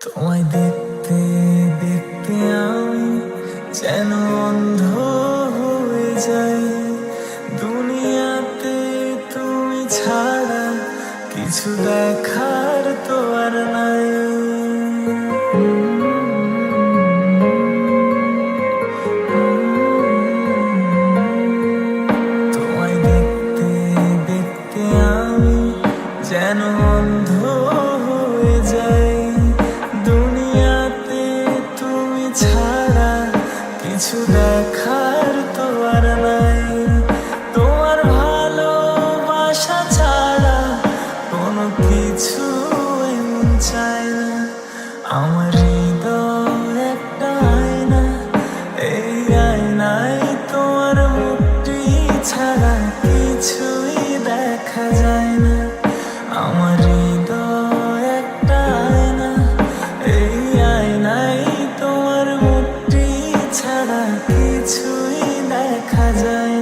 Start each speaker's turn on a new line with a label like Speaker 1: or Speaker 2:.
Speaker 1: তোমায় দেখতে দেখতে আমি যেন অন্ধ হয়ে যাই। দুনিয়াতে তুমি ছাড়া কিছু দেখার তো আর নাই। তোমায় দেখতে দেখতে আমি যেন অন্ধ হয়ে যাই। দুনিয়াতে তুমি ছাড়া কিছু দেখার তো আর নাই। তোমার ভালোবাসা ছাড়া কোনো কিছু এমন চাই না। আমার হৃদয় একটা আয়না, এই আয়নায় তোমার মুখটি ছাড়া কিছুই দেখা যায় না। আমার হৃদয় একটা আয়না, এই আয়নায় তোমার মুখটি ছাড়া কিছুই দেখা যায় না।